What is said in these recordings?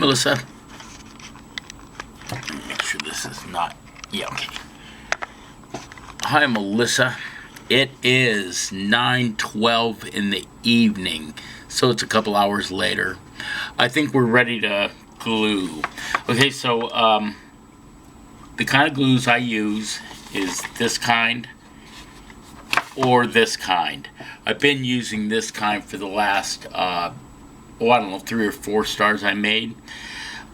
Mellissa. Make sure this is not... Yeah, okay. Hi, Mellissa. It is 9:12 in the evening, so it's a couple hours later. I think we're ready to glue. Okay, so the kind of glues I use is this kind or this kind. I've been using this kind for the last, I don't know, 3 or 4 stars I made.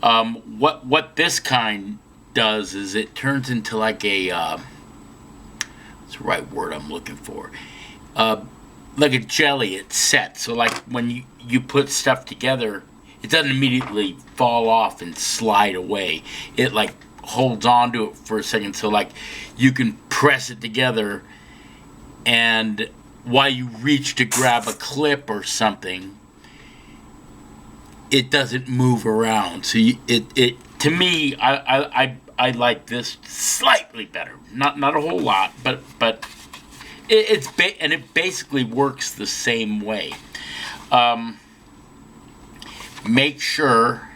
What this kind does is it turns into like a, what's the right word I'm looking for? Like a jelly, it sets. So like when you put stuff together, it doesn't immediately fall off and slide away. It like holds on to it for a second, so like you can press it together, and while you reach to grab a clip or something, it doesn't move around. So it to me, I like this slightly better, not a whole lot, but it basically works the same way. Make sure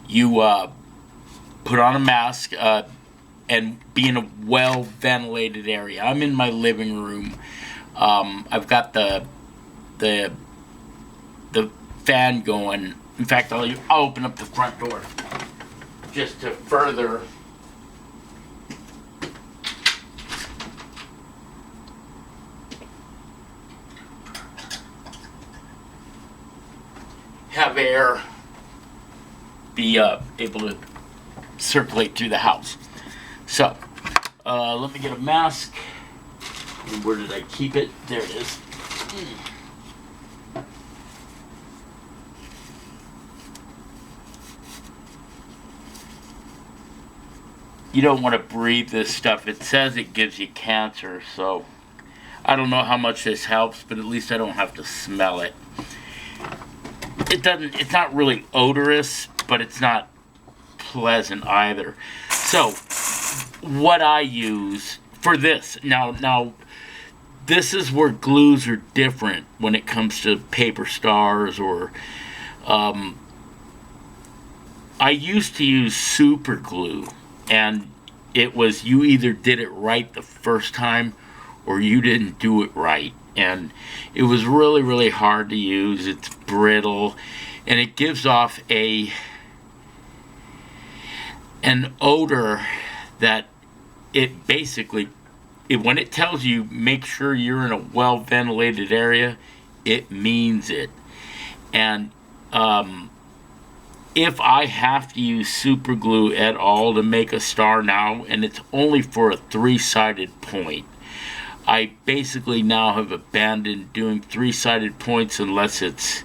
you put on a mask and be in a well-ventilated area. I'm in my living room. I've got the fan going. In fact, I'll open up the front door just to further have air be able to circulate through the house. So, let me get a mask. And where did I keep it? There it is. You don't want to breathe this stuff. It says it gives you cancer, so I don't know how much this helps, but at least I don't have to smell it. It's not really odorous, but it's not pleasant either. So, what I use for this, now this is where glues are different when it comes to paper stars or, I used to use super glue, and it was you either did it right the first time or you didn't do it right. And it was really, really hard to use. It's brittle, and it gives off an odor that it basically, when it tells you make sure you're in a well-ventilated area, it means it. And if I have to use super glue at all to make a star now, and it's only for a 3-sided point, I basically now have abandoned doing 3-sided points unless it's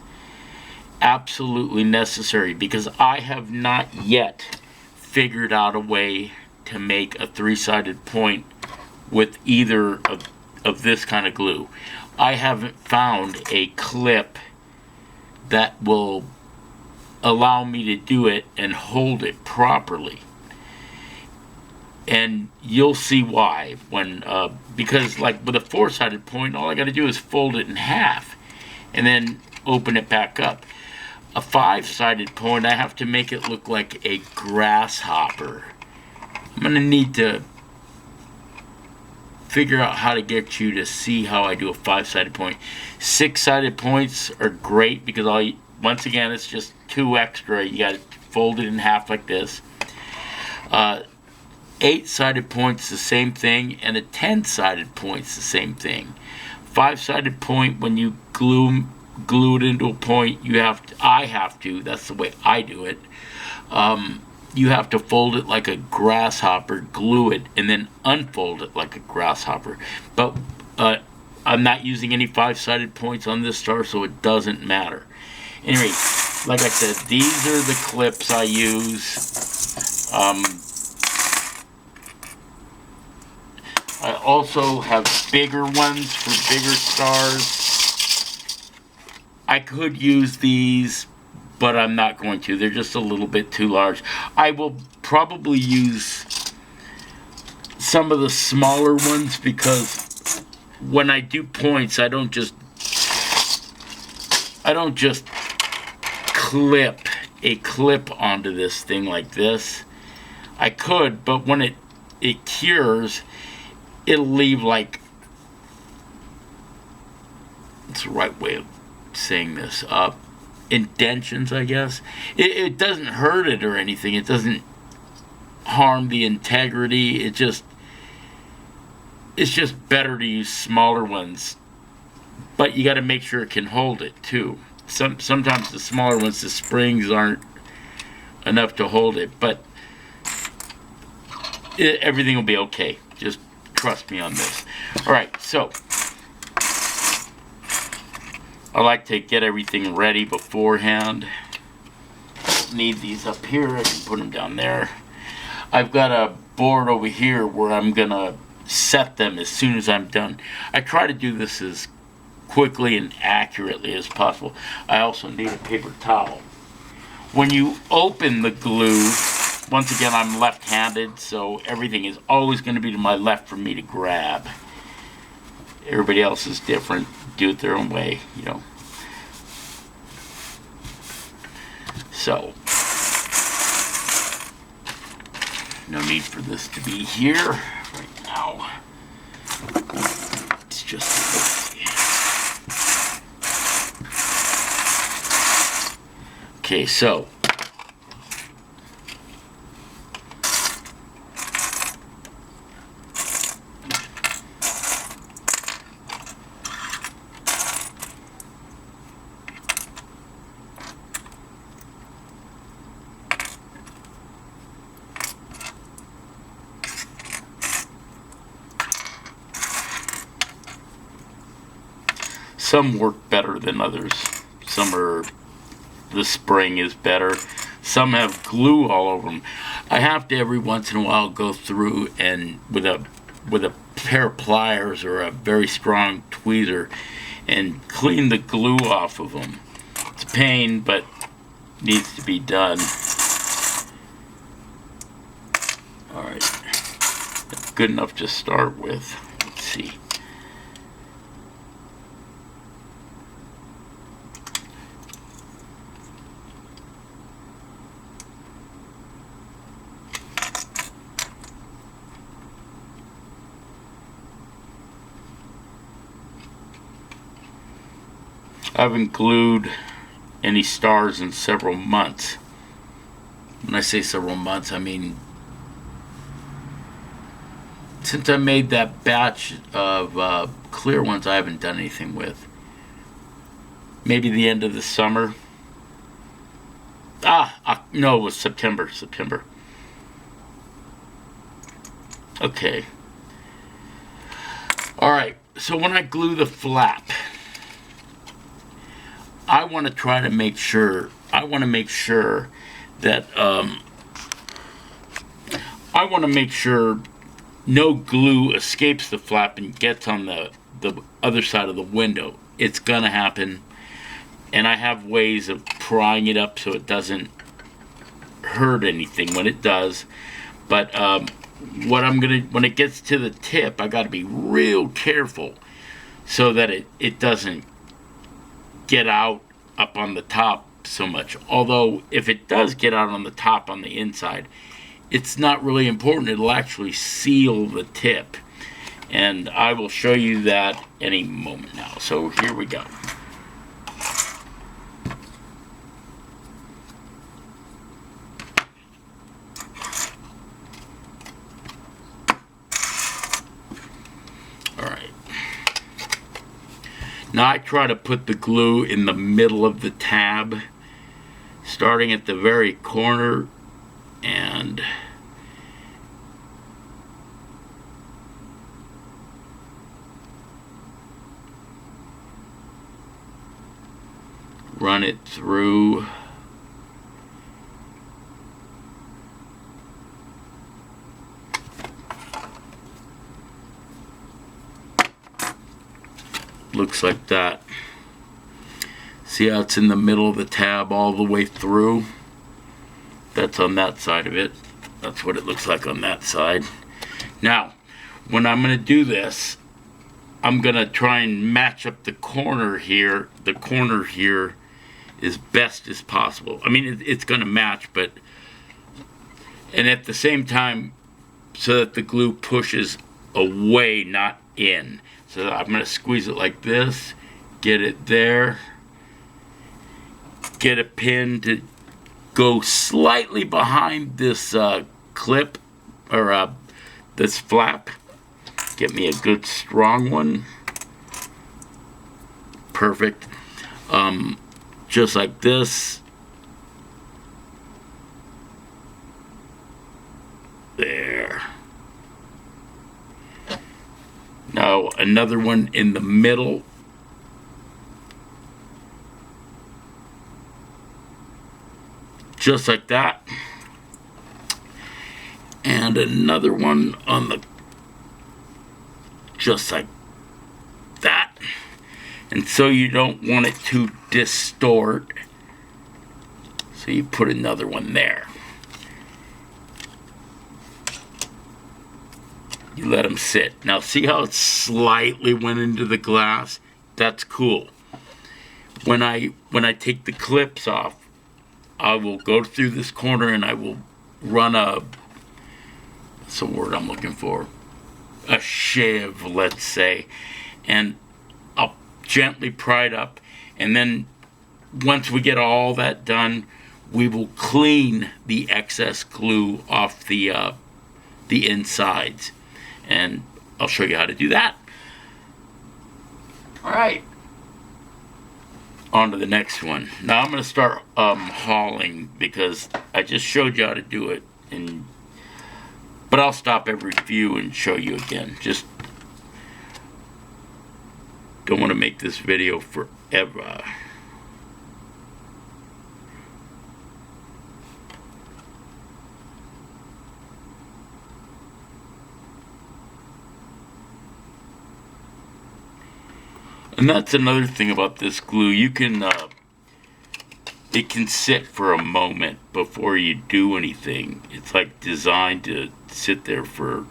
absolutely necessary, because I have not yet figured out a way to make a 3-sided point with either of this kind of glue. I haven't found a clip that will allow me to do it and hold it properly. And you'll see why when because like with a 4-sided point, all I got to do is fold it in half and then open it back up. A 5-sided point, I have to make it look like a grasshopper. I'm gonna need to figure out how to get you to see how I do a 5-sided point. 6-sided points are great because once again, it's just 2 extra. You got to fold it in half like this. 8-sided point's the same thing, and a 10-sided point's the same thing. 5-sided point, when you glue it into a point, I have to, that's the way I do it, you have to fold it like a grasshopper, glue it, and then unfold it like a grasshopper. But I'm not using any 5-sided points on this star, so it doesn't matter. Anyway, like I said, these are the clips I use. I also have bigger ones for bigger stars. I could use these, but I'm not going to. They're just a little bit too large. I will probably use some of the smaller ones because when I do points, I don't just clip a clip onto this thing like this. I could, but when it cures, it'll leave like, it's the right way of saying this, indentions, I guess. It doesn't hurt it or anything. It doesn't harm the integrity. It's just better to use smaller ones, but you got to make sure it can hold it too. Sometimes the smaller ones, the springs aren't enough to hold it, but everything will be okay. Just trust me on this. All right, so I like to get everything ready beforehand. Need these up here. I can put them down there. I've got a board over here where I'm gonna set them as soon as I'm done. I try to do this as quickly and accurately as possible. I also need a paper towel. When you open the glue, once again, I'm left-handed, so everything is always going to be to my left for me to grab. Everybody else is different. Do it their own way, you know. So, no need for this to be here right now. It's just okay, so some work better than others. The spring is better. Some have glue all over them. I have to every once in a while go through and with a pair of pliers or a very strong tweezer and clean the glue off of them. It's a pain, but needs to be done. All right, that's good enough to start with. Let's see. I haven't glued any stars in several months. When I say several months, I mean since I made that batch of clear ones, I haven't done anything with. Maybe the end of the summer. No, it was September. Okay. All right, so when I glue the flap, I want to try to make sure, that, no glue escapes the flap and gets on the other side of the window. It's gonna happen, and I have ways of prying it up so it doesn't hurt anything when it does. But when it gets to the tip, I gotta be real careful so that it doesn't get out up on the top so much. Although if it does get out on the top on the inside, it's not really important. It'll actually seal the tip, and I will show you that any moment now. So here we go. Now I try to put the glue in the middle of the tab, starting at the very corner, and run it through. Looks like that. See how it's in the middle of the tab all the way through? That's on that side of it. That's what it looks like on that side. Now, when I'm going to do this, I'm going to try and match up the corner here. The corner here as best as possible. I mean, it's going to match, but, and at the same time, so that the glue pushes away, not in. So I'm going to squeeze it like this, get it there, get a pin to go slightly behind this clip, or this flap. Get me a good strong one. Perfect. Just like this. There. Now another one in the middle. Just like that. And another one on the, just like that. And so you don't want it to distort, so you put another one there. You let them sit. Now see how it slightly went into the glass? That's cool. When I take the clips off, I will go through this corner and I will run what's the word I'm looking for? A shiv, let's say. And I'll gently pry it up. And then once we get all that done, we will clean the excess glue off the insides. And I'll show you how to do that. All right. On to the next one. Now I'm going to start hauling, because I just showed you how to do it, but I'll stop every few and show you again. Just don't want to make this video forever. And that's another thing about this glue. You can, it can sit for a moment before you do anything. It's like designed to sit there for,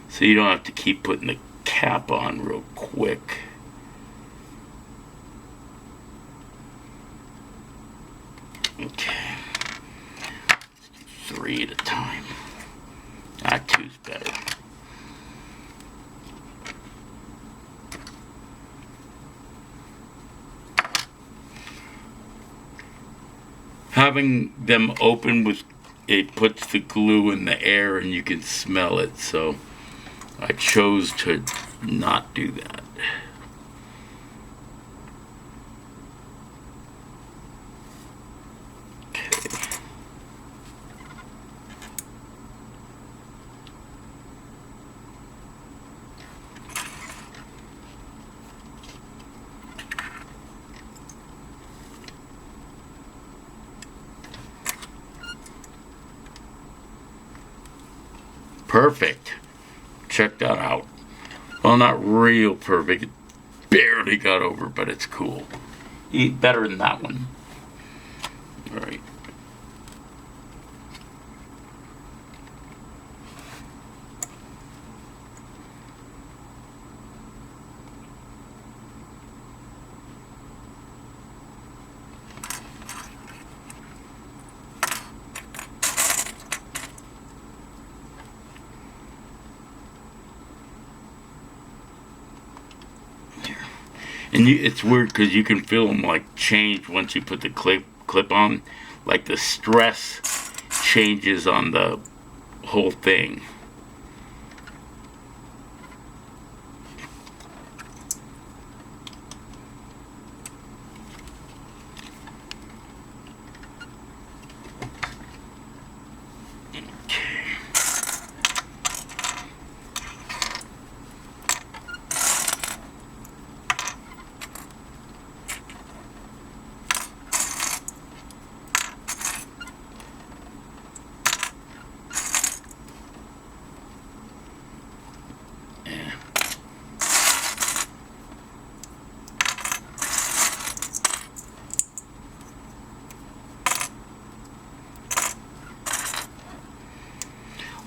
so you don't have to keep putting the cap on real quick. Okay. Let's do 3 at a time. Two's better. Having them open with, it puts the glue in the air and you can smell it, so I chose to not do that. Okay. Perfect. Check that out. Well, not real perfect. It barely got over, but it's cool. Eat better than that one. All right. And it's weird because you can feel them like change once you put the clip on. Like the stress changes on the whole thing.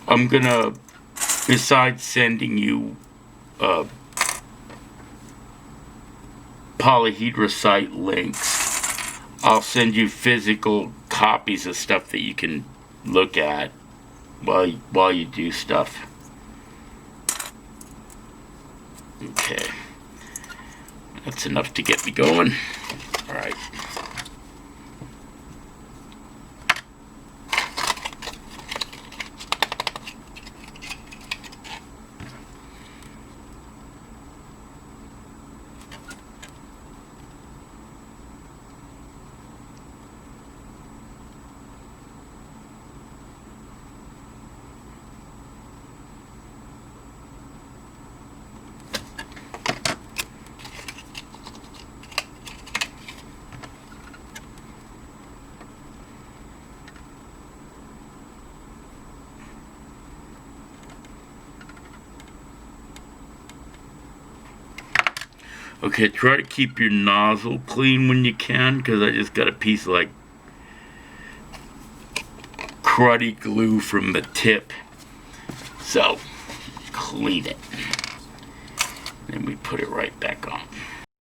I'm gonna, besides sending you polyhedrocyte links. I'll send you physical copies of stuff that you can look at while you do stuff. Okay. That's enough to get me going. All right. Okay, try to keep your nozzle clean when you can, because I just got a piece of like cruddy glue from the tip. So, clean it. Then we put it right back on.